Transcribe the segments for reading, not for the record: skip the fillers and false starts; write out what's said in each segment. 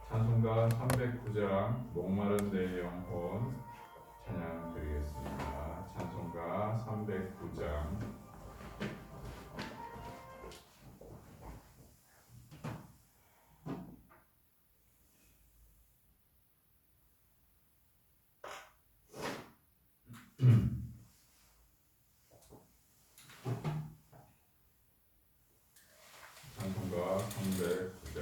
찬송가 309장 목마른 내 영혼 찬양 드리겠습니다. 찬송가 309장 찬송가 309장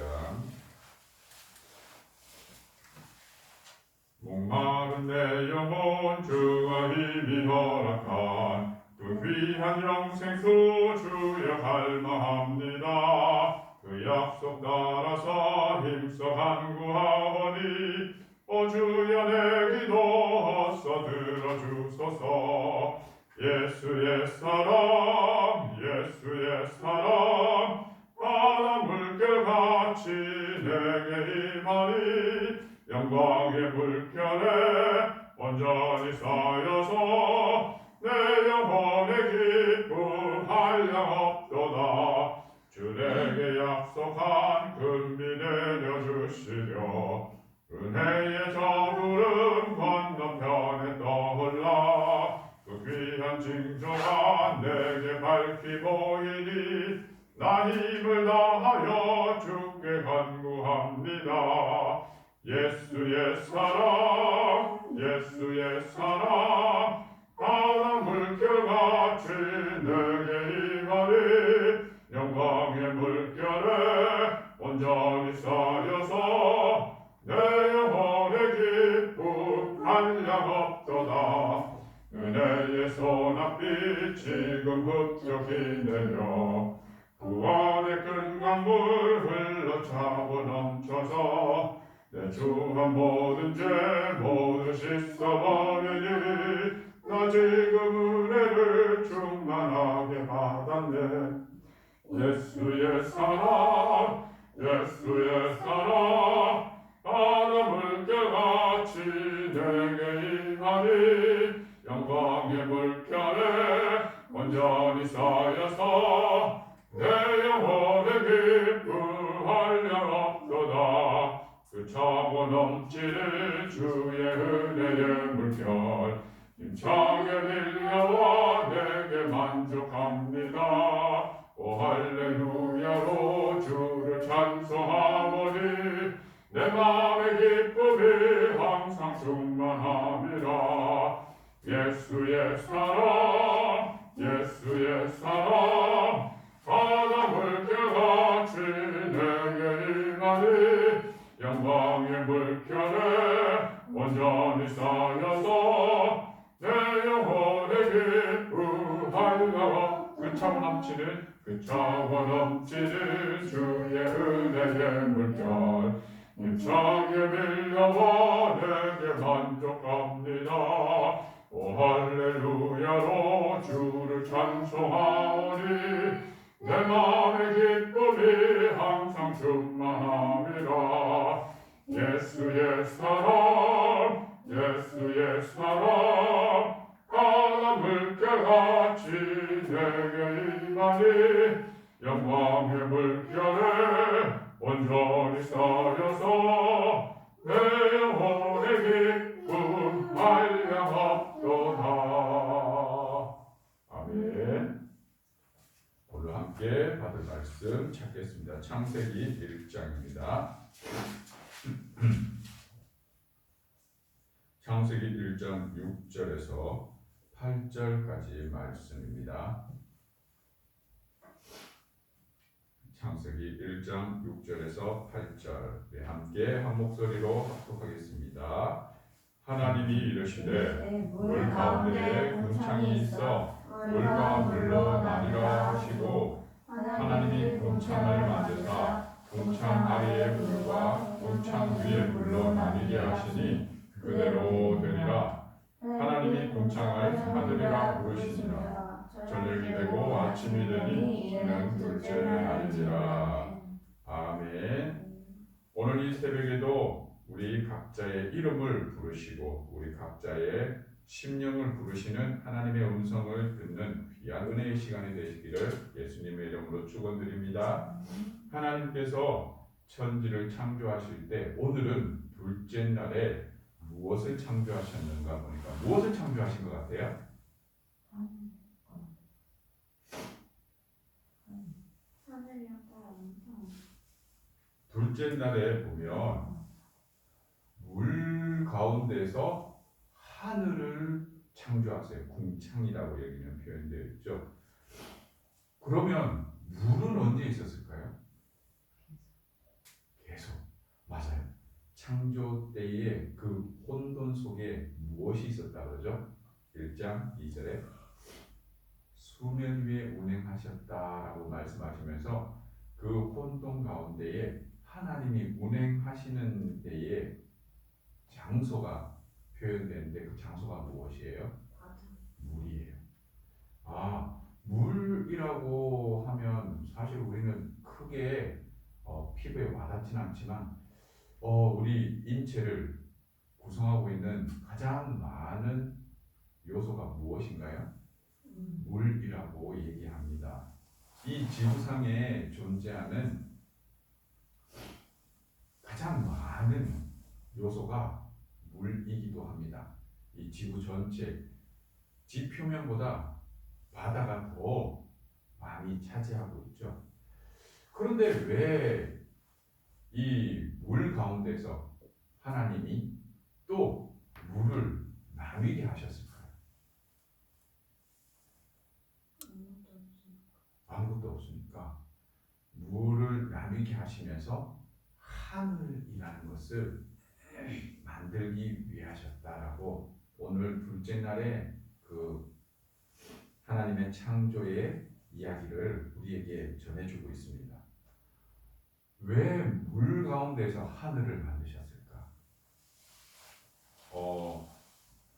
목마른 내 영혼 주가 힘이 허락한 그 귀한 영생수 주여 갈망합니다. 그 약속 따라서 힘써 간구하오니 주여 내 기도 어서 들어주소서. 예수의 사랑 예수의 사랑 바다 물결같이 내게 임하니 영광의 물결에 온전히 쌓여서 내 영혼의 기쁨 한량없도다. 주 내게 약속한 금비 내려주시려 은혜의 저구름 건너편에 떠올라 그 귀한 징조가 내게 밝히 보이니 나 힘을 다하여 주께 간구합니다. 예수의 사랑 예수의 사랑 바다 물결같이 내게 임하니 영광의 물결에 온전히 쌓여서 내 영혼의 기쁨 한량없도다. 은혜의 소낙비 지금 흡족히 내려 구원의 큰 강물 흘러차고 넘쳐서 내 주한 모든 죄 모두 씻어버리니 나 지금 은혜를 충만하게 받았네. 예수의 사랑 예수의 사랑 바다 물결같이 내게 임하니 영광의 물결에 온전히 쌓여서 내 영혼의 기쁨 한량없도다. 그 차고 넘치는 주의 은혜의 물결 힘차게 밀려와 내게 만족합니다. 오 할렐루야로 주를 찬송하오니 내 마음의 기쁨이 항상 충만함이라. 예수의 사랑 예수의 사랑 바다 물결같이 내게 임하니 영광의 물결에 온전히 쌓여서 내 영혼의 기쁨 한량없 그 차고 넘치는 주의 은혜의 물결 힘차게 밀려와 내게 만족합니다. 오 할렐루야로 주를 찬송하오니 내 마음의 기쁨이 항상 충만함이라. 예수의 사랑 예수의 사랑 바다 물결같이 내게 임하니 영광의 물결에 온전히 쌓여서 내 영혼의 기쁨 한량없도다. 아멘. 오늘 함께 받을 말씀 찾겠습니다. 창세기 1장입니다. 창세기 1장 6절에서 8절까지 말씀입니다. 창세기 1장 6절에서 8절 함께 한 목소리로 합독하겠습니다. 하나님이 이르시되 물 가운데에 궁창이 있어 물과 물로 나뉘라 하시고 하나님이 궁창을 만드사 궁창 아래의 물과 궁창 위의 물로 나뉘게 하시니 그대로 되니라. 하나님이 궁창을 하늘이라 부르시니라. 저녁이 되고 아침이 되니 이는 둘째 날이니라. 아멘. 오늘 이 새벽에도 우리 각자의 이름을 부르시고 우리 각자의 심령을 부르시는 하나님의 음성을 듣는 귀한 은혜의 시간이 되시기를 예수님의 이름으로 축원드립니다. 하나님께서 천지를 창조하실 때 오늘은 둘째 날에 무엇을 창조하셨는가 보니까 무엇을 창조하신 것 같아요? 둘째 날에 보면 물 가운데서 하늘을 창조하세요. 궁창이라고 여기는 표현되어 있죠. 그러면 물은 언제 있었을까요? 계속. 맞아요. 창조 때에 그 혼돈 속에 무엇이 있었다 그러죠? 1장 2절에 수면 위에 운행하셨다라고 말씀하시면서 그 혼돈 가운데에 하나님이 운행하시는 때에 장소가 표현되는데 그 장소가 무엇이에요? 물이에요. 물이라고 하면 사실 우리는 크게 피부에 와닿지는 않지만 우리 인체를 구성하고 있는 가장 많은 요소가 무엇인가요? 물이라고 얘기합니다. 이 지구상에 존재하는 가장 많은 요소가 물이기도 합니다. 이 지구 전체 지표면보다 바다가 더 많이 차지하고 있죠. 그런데 왜 이 물 가운데서 하나님이 또 물을 나뉘게 하셨을까요? 아무것도 없으니까 물을 나뉘게 하시면서 하늘이라는 것을 만들기 위해 하셨다라고 오늘 둘째 날에 그 하나님의 창조의 이야기를 우리에게 전해주고 있습니다. 왜 물 가운데서 하늘을 만드셨을까?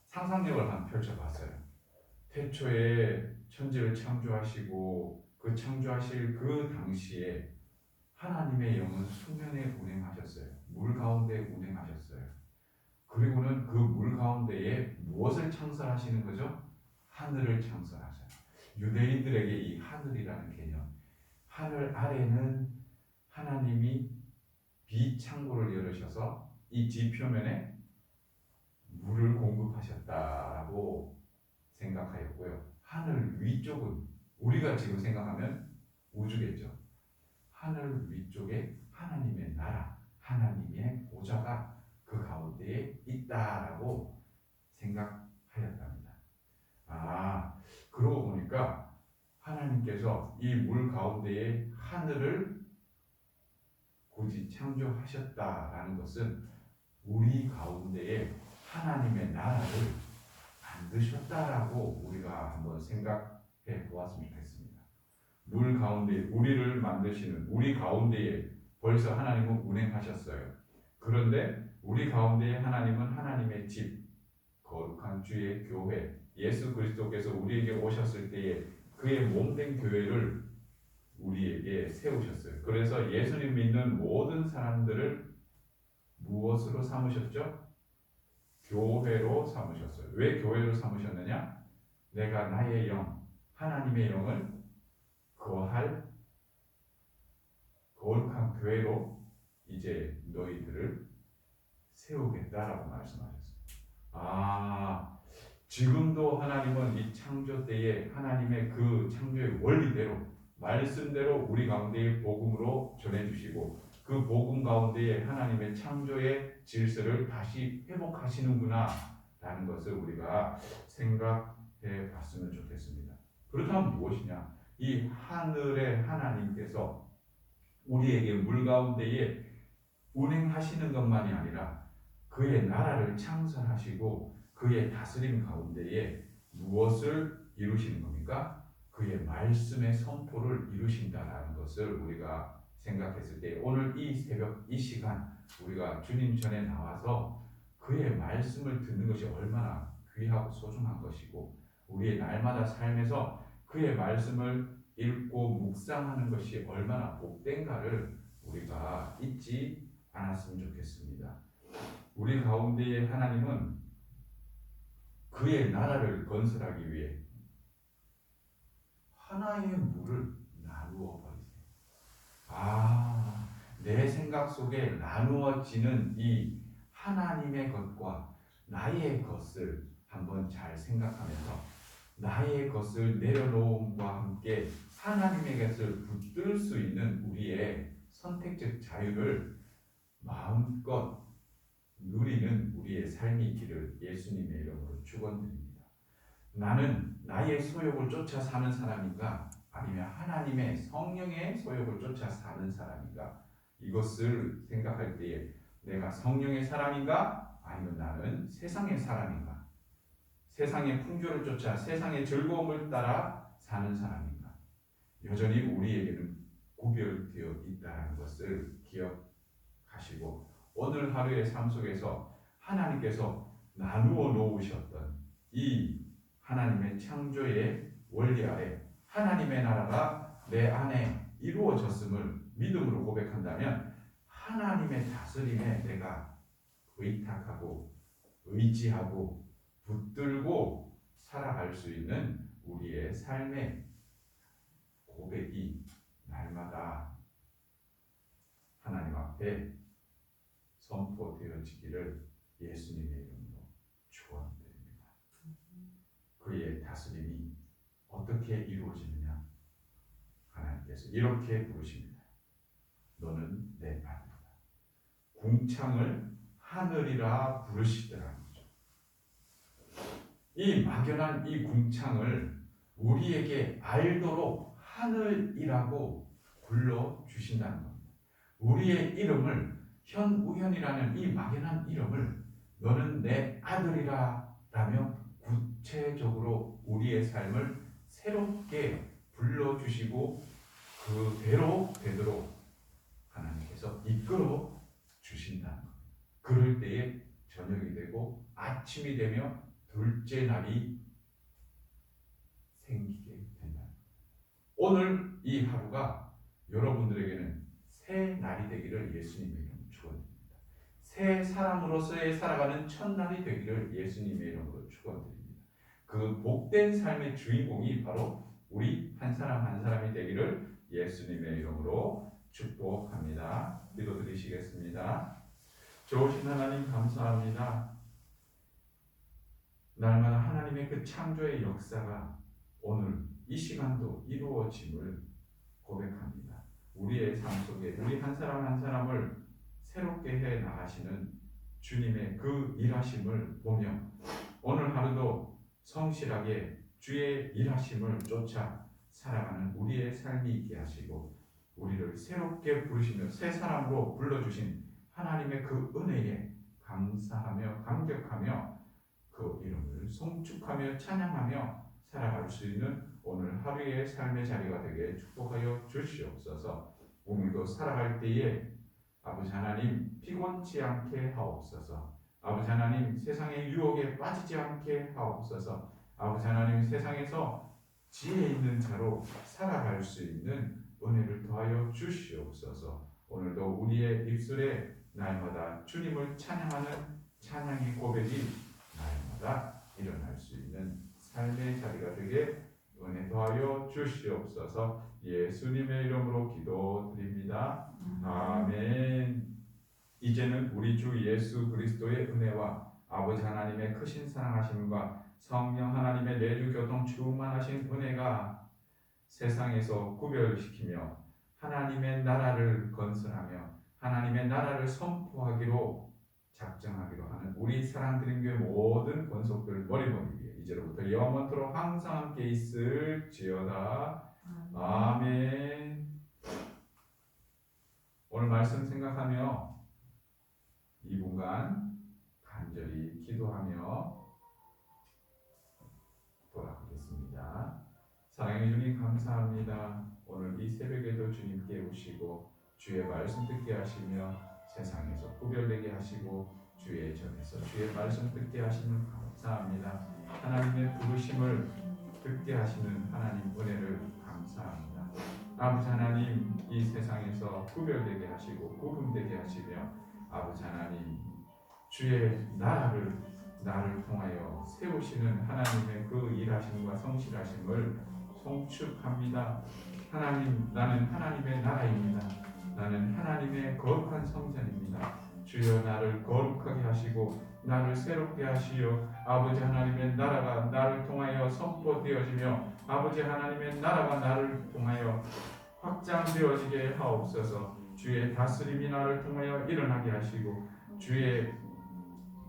상상력을 한번 펼쳐봤어요. 태초에 천지를 창조하시고 그 창조하실 그 당시에 하나님의 영은 수면에 운행하셨어요. 물 가운데 운행하셨어요. 그리고는 그 물 가운데에 무엇을 창설하시는 거죠? 하늘을 창설하셔요. 유대인들에게 이 하늘이라는 개념, 하늘 아래는 하나님이 비창고를 열으셔서 이 지표면에 물을 공급하셨다라고 생각하였고요. 하늘 위쪽은 우리가 지금 생각하면 우주겠죠. 하늘 위쪽에 하나님의 나라, 하나님의 보좌가 그 가운데에 있다라고 생각하였답니다. 그러고 보니까 하나님께서 이 물 가운데에 하늘을 굳이 창조하셨다라는 것은 우리 가운데에 하나님의 나라를 만드셨다라고 우리가 한번 생각해 보았으면 좋겠습니다. 물 가운데 우리를 만드시는 우리 가운데에 벌써 하나님은 운행하셨어요. 그런데 우리 가운데에 하나님은 하나님의 집, 거룩한 주의 교회, 예수 그리스도께서 우리에게 오셨을 때에 그의 몸된 교회를 우리에게 세우셨어요. 그래서 예수님 믿는 모든 사람들을 무엇으로 삼으셨죠? 교회로 삼으셨어요. 왜 교회로 삼으셨느냐? 내가 나의 영, 하나님의 영을 거할 거룩한 교회로 이제 너희들을 세우겠다라고 말씀하셨어요. 지금도 하나님은 이 창조 때에 하나님의 그 창조의 원리대로 말씀대로 우리 가운데에 복음으로 전해주시고 그 복음 가운데에 하나님의 창조의 질서를 다시 회복하시는구나 라는 것을 우리가 생각해 봤으면 좋겠습니다. 그렇다면 무엇이냐? 이 하늘의 하나님께서 우리에게 물 가운데에 운행하시는 것만이 아니라 그의 나라를 창설하시고 그의 다스림 가운데에 무엇을 이루시는 겁니까? 그의 말씀의 선포를 이루신다라는 것을 우리가 생각했을 때 오늘 이 새벽 이 시간 우리가 주님 전에 나와서 그의 말씀을 듣는 것이 얼마나 귀하고 소중한 것이고 우리의 날마다 삶에서 그의 말씀을 읽고 묵상하는 것이 얼마나 복된가를 우리가 잊지 않았으면 좋겠습니다. 우리 가운데의 하나님은 그의 나라를 건설하기 위해 하나의 물을 나누어 버리세요. 내 생각 속에 나누어지는 이 하나님의 것과 나의 것을 한번 잘 생각하면서 나의 것을 내려놓음과 함께 하나님의 것을 붙들 수 있는 우리의 선택적 자유를 마음껏 누리는 우리의 삶이 있기를 예수님의 이름으로 축원드립니다. 나는 나의 소욕을 쫓아 사는 사람인가 아니면 하나님의 성령의 소욕을 쫓아 사는 사람인가 이것을 생각할 때에 내가 성령의 사람인가 아니면 나는 세상의 사람인가 세상의 풍조를 쫓아 세상의 즐거움을 따라 사는 사람인가 여전히 우리에게는 구별되어 있다는 것을 기억하시고 오늘 하루의 삶 속에서 하나님께서 나누어 놓으셨던 이 하나님의 창조의 원리 아래 하나님의 나라가 내 안에 이루어졌음을 믿음으로 고백한다면 하나님의 다스림에 내가 의탁하고 의지하고 붙들고 살아갈 수 있는 우리의 삶의 고백이 날마다 하나님 앞에 선포되어지기를 예수님의 이름으로 축원드립니다. 그의 다스림이 어떻게 이루어지느냐? 하나님께서 이렇게 부르십니다. 너는 내 아들이다. 궁창을 하늘이라 부르시더라는 거죠. 이 막연한 이 궁창을 우리에게 알도록 하늘이라고 불러주신다는 겁니다. 우리의 이름을 현우현이라는 이 막연한 이름을 너는 내 아들이라 라며 구체적으로 우리의 삶을 새롭게 불러주시고 그대로 되도록 하나님께서 이끌어 주신다는 겁니다. 그럴 때에 저녁이 되고 아침이 되며 둘째 날이 생기게 된다. 오늘 이 하루가 여러분들에게는 새 날이 되기를 예수님의 이름으로 축원드립니다. 새 사람으로서의 살아가는 첫날이 되기를 예수님의 이름으로 축원드립니다. 그 복된 삶의 주인공이 바로 우리 한 사람 한 사람이 되기를 예수님의 이름으로 축복합니다. 기도드리시겠습니다. 좋으신 하나님 감사합니다. 날마다 하나님의 그 창조의 역사가 오늘 이 시간도 이루어짐을 고백합니다. 우리의 삶 속에 우리 한 사람 한 사람을 새롭게 해 나가시는 주님의 그 일하심을 보며 오늘 하루도 성실하게 주의 일하심을 쫓아 살아가는 우리의 삶이 있게 하시고 우리를 새롭게 부르시며 새 사람으로 불러주신 하나님의 그 은혜에 감사하며 감격하며 그 이름을 송축하며 찬양하며 살아갈 수 있는 오늘 하루의 삶의 자리가 되게 축복하여 주시옵소서. 오늘도 살아갈 때에 아버지 하나님 피곤치 않게 하옵소서. 아버지 하나님 세상의 유혹에 빠지지 않게 하옵소서. 아버지 하나님 세상에서 지혜 있는 자로 살아갈 수 있는 은혜를 더하여 주시옵소서. 오늘도 우리의 입술에 날마다 주님을 찬양하는 찬양의 고백이 날마다 일어날 수 있는 삶의 자리가 되게 은혜 더하여 주시옵소서. 예수님의 이름으로 기도드립니다. 아멘. 이제는 우리 주 예수 그리스도의 은혜와 아버지 하나님의 크신 사랑하심과 성령 하나님의 내주 교통 충만하신 은혜가 세상에서 구별시키며 하나님의 나라를 건설하며 하나님의 나라를 선포하기로 작정하기로 하는 우리 사랑드림교회 모든 권속들 머리머리 위에 이제로부터 영원토록 항상 함께 있을지어다. 아멘. 오늘 말씀 생각하며 2분간 간절히 기도하며 돌아가겠습니다. 사랑의 주님 감사합니다. 오늘 이 새벽에도 주님 깨우시고 주의 말씀 듣게 하시며 세상에서 구별되게 하시고 주의 전에서 주의 말씀 듣게 하시는 감사합니다. 하나님의 부르심을 듣게 하시는 하나님 은혜를 감사합니다. 아버지 하나님, 이 세상에서 구별되게 하시고 구분되게 하시며 아버지 하나님, 주의 나를 통하여 세우시는 하나님의 그 일하심과 성실하심을 송축합니다. 하나님, 나는 하나님의 나라입니다. 나는 하나님의 거룩한 성전입니다. 주여 나를 거룩하게 하시고 나를 새롭게 하시어 아버지 하나님의 나라가 나를 통하여 선포되어지며 아버지 하나님의 나라가 나를 통하여 확장되어지게 하옵소서. 주의 다스림이 나를 통하여 일어나게 하시고 주의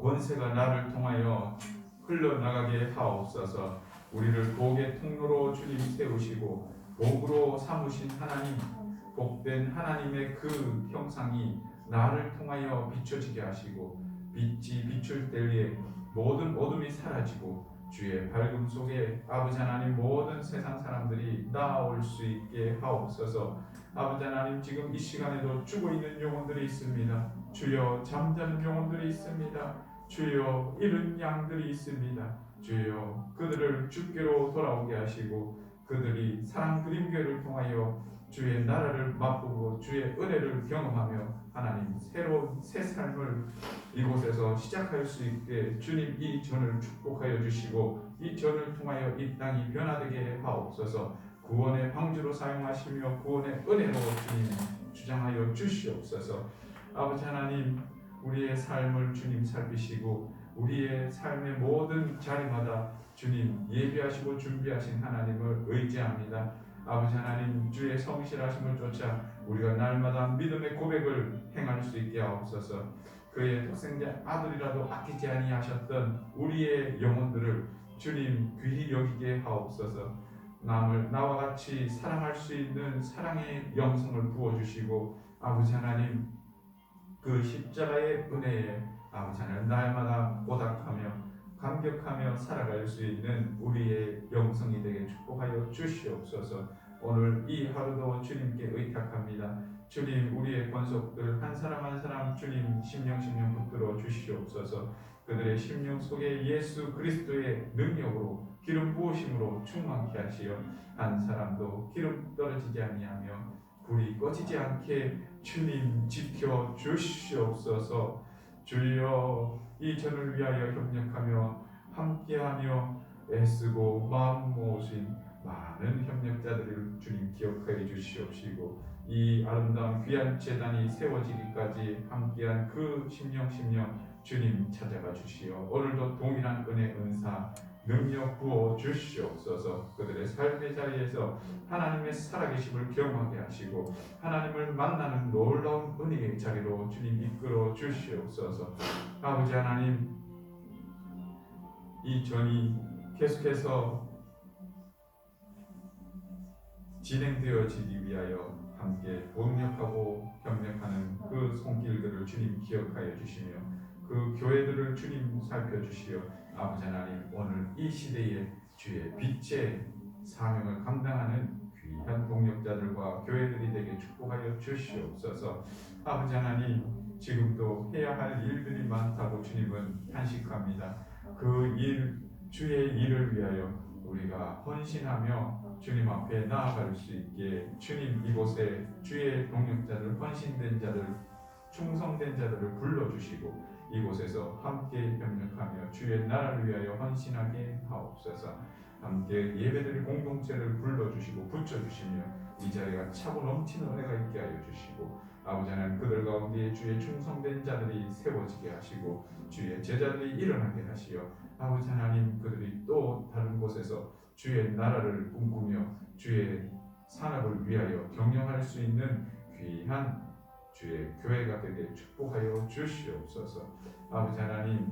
권세가 나를 통하여 흘러나가게 하옵소서. 우리를 복의 통로로 주님 세우시고 복으로 삼으신 하나님, 복된 하나님의 그 형상이 나를 통하여 비춰지게 하시고 빛이 비출 때에 모든 어둠이 사라지고 주의 밝음 속에 아버지 하나님 모든 세상 사람들이 나아올 수 있게 하옵소서. 아버지 하나님, 지금 이 시간에도 죽어 있는 영혼들이 있습니다. 주여 잠자는 영혼들이 있습니다. 주여 잃은 양들이 있습니다. 주여 그들을 주께로 돌아오게 하시고 그들이 사랑드림교회를 통하여 주의 나라를 맛보고 주의 은혜를 경험하며 하나님 새로운 새 삶을 이곳에서 시작할 수 있게 주님 이 전을 축복하여 주시고 이 전을 통하여 이 땅이 변화되게 하옵소서. 구원의 방주로 사용하시며 구원의 은혜로 주님 주장하여 주시옵소서. 아버지 하나님, 우리의 삶을 주님 살피시고 우리의 삶의 모든 자리마다 주님 예비하시고 준비하신 하나님을 의지합니다. 아버지 하나님, 주의 성실하심을 쫓아 우리가 날마다 믿음의 고백을 행할 수 있게 하옵소서. 그의 독생자 아들이라도 아끼지 아니하셨던 우리의 영혼들을 주님 귀히 여기게 하옵소서. 남을 나와 같이 사랑할 수 있는 사랑의 영성을 부어주시고 아버지 하나님, 그 십자가의 은혜에 아버지 하나님 날마다 보답하며 감격하며 살아갈 수 있는 우리의 영성이 되게 축복하여 주시옵소서. 오늘 이 하루도 주님께 의탁합니다. 주님, 우리의 권속들 한 사람 한 사람 주님 심령 붙들어 주시옵소서. 그들의 심령 속에 예수 그리스도의 능력으로 기름 부으심으로 충만케 하시어 한 사람도 기름 떨어지지 아니하며 불이 꺼지지 않게 주님 지켜 주시옵소서. 주여, 이 전을 위하여 협력하며 함께하며 애쓰고 마음 모으신 많은 협력자들을 주님 기억하여 주시옵시고 이 아름다운 귀한 제단이 세워지기까지 함께한 그 심령 주님 찾아가 주시어 오늘도 동일한 은혜 은사 능력 부어 주시옵소서. 그들의 삶의 자리에서 하나님의 살아계심을 경험하게 하시고 하나님을 만나는 놀라운 은혜의 자리로 주님 이끌어 주시옵소서. 아버지 하나님, 이 전이 계속해서 진행되어지기 위하여 함께 동력하고 협력하는 그 손길들을 주님 기억하여 주시며 그 교회들을 주님 살펴주시어 아버지 하나님, 오늘 이 시대에 주의 빛의 사명을 감당하는 귀한 동력자들과 교회들이 되게 축복하여 주시옵소서. 아버지 하나님, 지금도 해야 할 일들이 많다고 주님은 탄식합니다. 그 일, 주의 일을 위하여 우리가 헌신하며 주님 앞에 나아갈 수 있게 주님 이곳에 주의 동력자들, 헌신된 자들, 충성된 자들을 불러주시고 이곳에서 함께 협력하며 주의 나라를 위하여 헌신하게 하옵소서. 함께 예배드릴 공동체를 불러주시고 붙여주시며 이 자리가 차고 넘치는 은혜가 있게 하여 주시고 아버지 하나님, 그들 가운데 주의 충성된 자들이 세워지게 하시고 주의 제자들이 일어나게 하시어 아버지 하나님, 그들이 또 다른 곳에서 주의 나라를 꿈꾸며 주의 산업을 위하여 경영할 수 있는 귀한 주의 교회가 되게 축복하여 주시옵소서. 아버지 하나님,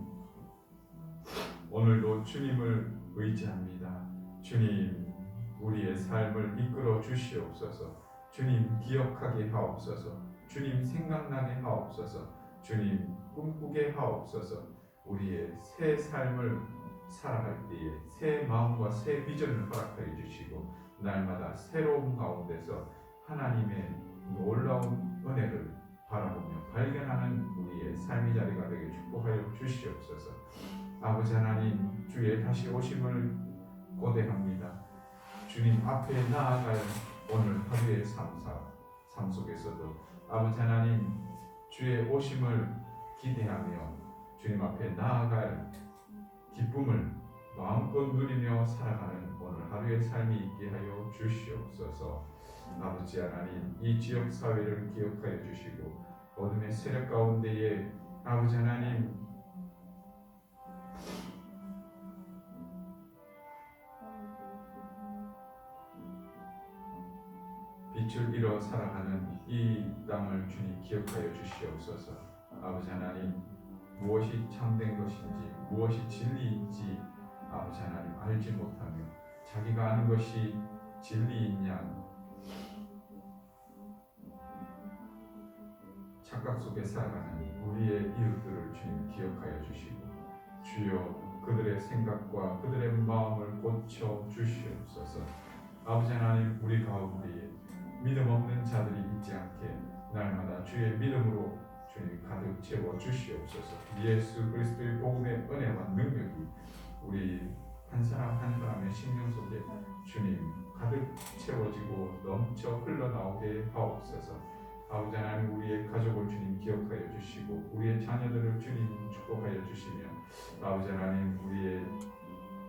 오늘도 주님을 의지합니다. 주님, 우리의 삶을 이끌어 주시옵소서. 주님 기억하게 하옵소서. 주님 생각나게 하옵소서. 주님 꿈꾸게 하옵소서. 우리의 새 삶을 살아갈 때에 새 마음과 새 비전을 허락하여 주시고 날마다 새로운 가운데서 하나님의 놀라운 은혜를 바라보며 발견하는 우리의 삶의 자리가 되게 축복하여 주시옵소서. 아버지 하나님, 주의 다시 오심을 고대합니다. 주님 앞에 나아갈 오늘 하루의 삶 속에서도 아버지 하나님, 주의 오심을 기대하며 주님 앞에 나아갈 기쁨을 마음껏 누리며 살아가는 오늘 하루의 삶이 있게 하여 주시옵소서. 아버지 하나님, 이 지역 사회를 기억하여 주시고 어둠의 세력 가운데에 아버지 하나님, 빛을 잃어 살아가는 이 땅을 주님 기억하여 주시옵소서. 아버지 하나님, 무엇이 참된 것인지 무엇이 진리인지 아버지 하나님 알지 못하며 자기가 아는 것이 진리인 양 착각 속에 살아가는 우리의 이웃들을 주님 기억하여 주시고 주여 그들의 생각과 그들의 마음을 고쳐 주시옵소서. 아버지 하나님, 우리 가운데에 믿음 없는 자들이 있지 않게 날마다 주의 믿음으로 주님 가득 채워 주시옵소서. 예수 그리스도의 복음의 은혜와 능력이 우리 한 사람 한 사람의 심령 속에 주님 가득 채워지고 넘쳐 흘러나오게 하옵소서. 아버지 하나님, 우리의 가족을 주님 기억하여 주시고 우리의 자녀들을 주님 축복하여 주시며 아버지 하나님, 우리의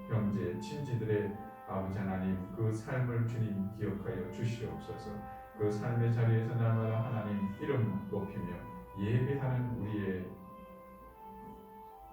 형제 친지들의 아버지 하나님 그 삶을 주님 기억하여 주시옵소서. 그 삶의 자리에서 날마다 하나님 이름 높이며 예배하는 우리의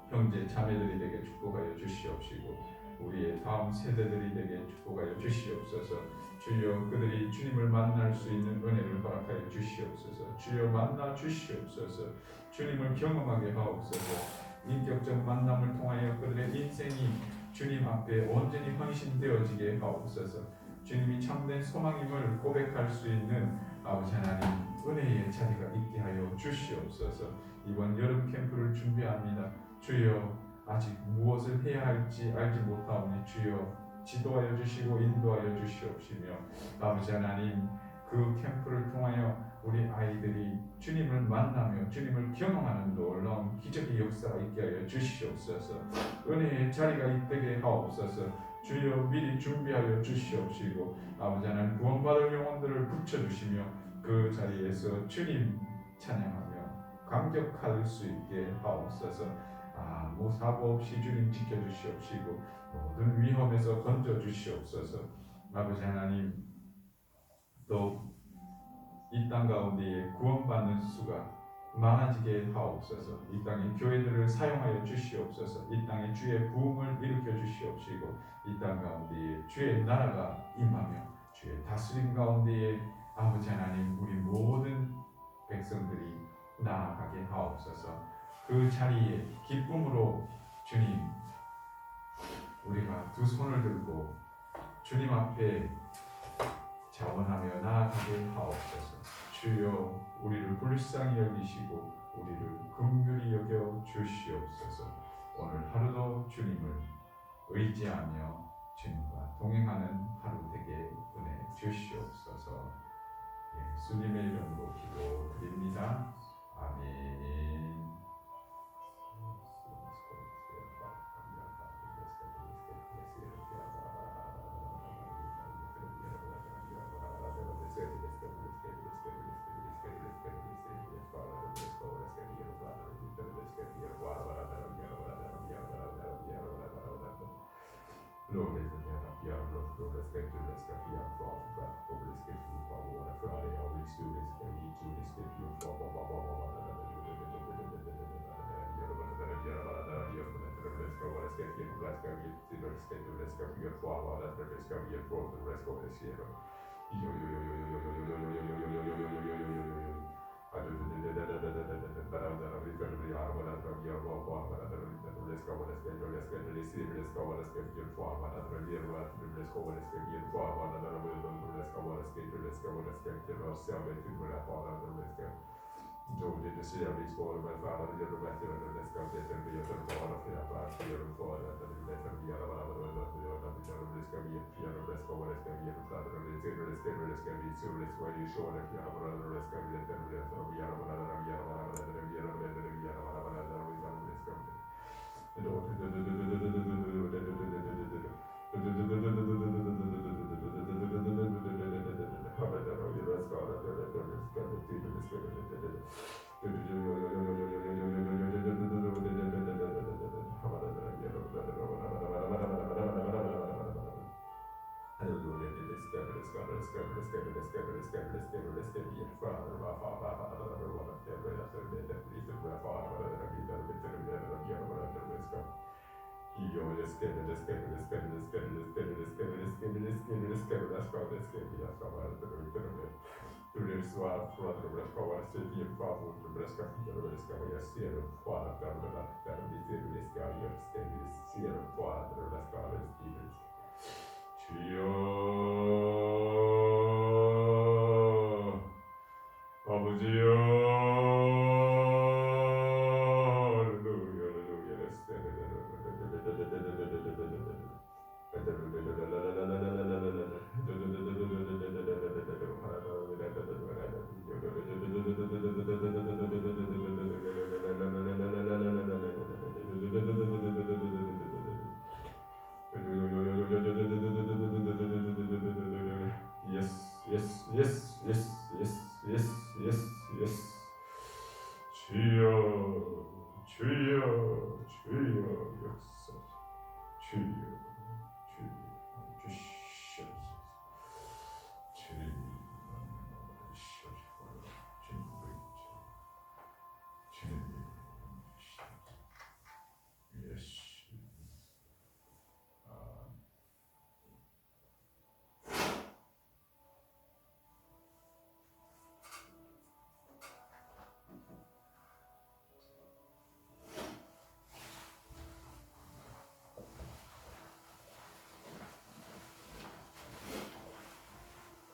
형제 자매들이 되게 축복하여 주시옵시고 우리의 다음 세대들이 되게 축복하여 주시옵소서. 주여 그들이 주님을 만날 수 있는 은혜를 허락하여 주시옵소서. 주여 만나 주시옵소서. 주님을 경험하게 하옵소서. 인격적 만남을 통하여 그들의 인생이 주님 앞에 온전히 헌신되어지게 하옵소서. 주님이 참된 소망임을 고백할 수 있는 아버지 하나님 은혜의 자리가 있게 하여 주시옵소서. 이번 여름 캠프를 준비합니다. 주여 아직 무엇을 해야 할지 알지 못하오니 주여 지도하여 주시고 인도하여 주시옵시며 아버지 하나님 그 캠프를 통하여 우리 아이들이 주님을 만나며 주님을 경험하는 놀라운 기적의 역사가 있게 하여 주시옵소서. 은혜의 자리가 되게 하옵소서. 주여 미리 준비하여 주시옵시고 아버지 하나님 구원받을 영혼들을 붙여주시며 그 자리에서 주님 찬양하며 감격할 수 있게 하옵소서. 아무 사고 없이 주님 지켜주시옵시고 모든 위험에서 건져주시옵소서. 아버지 하나님, 또 이 땅 가운데에 구원받는 수가 많아지게 하옵소서. 이 땅의 교회들을 사용하여 주시옵소서. 이 땅에 주의 부흥을 일으켜 주시옵시고 이 땅 가운데에 주의 나라가 임하며 주의 다스림 가운데에 아버지 하나님 우리 모든 백성들이 나아가게 하옵소서. 그 자리에 기쁨으로 주님 우리가 두 손을 들고 주님 앞에 자원하며 나아가게 하옵소서. 주여 우리를 불쌍히 여기시고 우리를 긍휼히 여겨 주시옵소서. 오늘 하루도 주님을 의지하며 주님과 동행하는 하루 되게 은혜 주시옵소서. 예수님의 이름으로 기도드립니다. 아멘.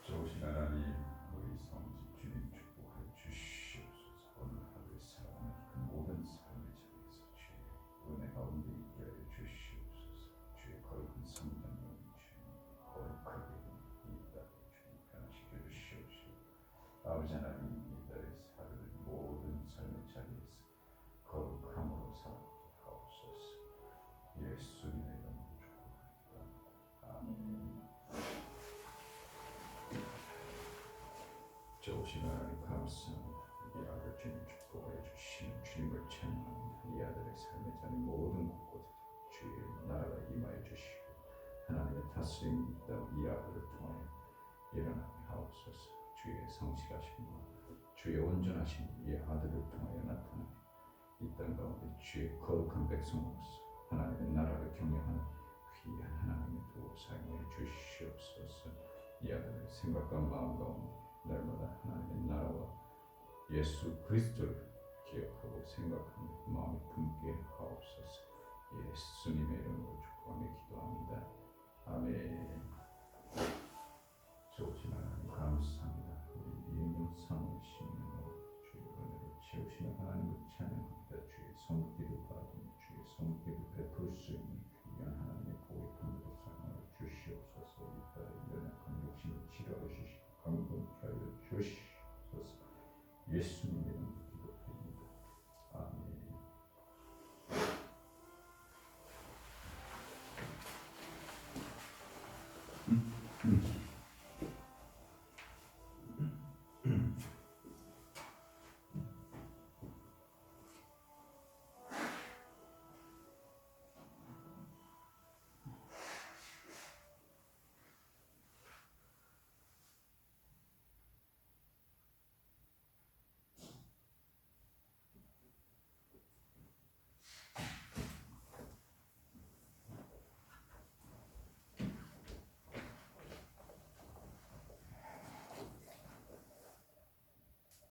좋으신 하나님, 우리 성지 주님 축복하여 주시옵소서. 오늘 하루의 살아가는 그 모든 삶의 자리에서 주의 은혜 가운데 있게 하여 주시옵소서. 주의 거룩한 성령님 주님 거룩하게 이 땅에 주님 변화시켜 주시옵소서. 아버지 하나님, 이 딸의 살아가는 모든 삶의 자리에서 거룩함으로 살아가게 하옵소서. 예수님의 이름으로 축복합니다. 아멘. 좋으신 하나님 감사합니다. 이 아들 주님 축복하여 주시는 주님을 찬양합니다. 이 아들의 삶의 자리 모든 곳곳에 주의 나라가 임하여 주시고 하나님의 다스림이 이 아들을 통하여 일어나게 하옵소서. 주의 성실하심과 주의 온전하심 이 아들을 통하여 나타나게 이 땅 가운데 주의 거룩한 백성으로서 하나님의 나라를 경영하는 귀한 하나님의 도 사용해 주시옵소서. 이 아들의 생각과 마음 가운데 날마다 하나님의 나라와 예수 그리스도를 기억하고 생각하며 마음에 품게 하옵소서. 예수님의 이름으로 축복하며 기도합니다. 아멘. 좋으신 하나님 감사합니다. 우리 이웃 삶을 심는 주의 은혜를 채우시는 하나님을 찬양합니다. 주의 손길을 받으며 주의 손길을 베풀 수 있는 귀한 하나님의 보호품으로 사용하여 주시옵소서. 이 딸의 연약한 욕심을 치료하여 주시고 강건케 하여 주시옵소서. 예수님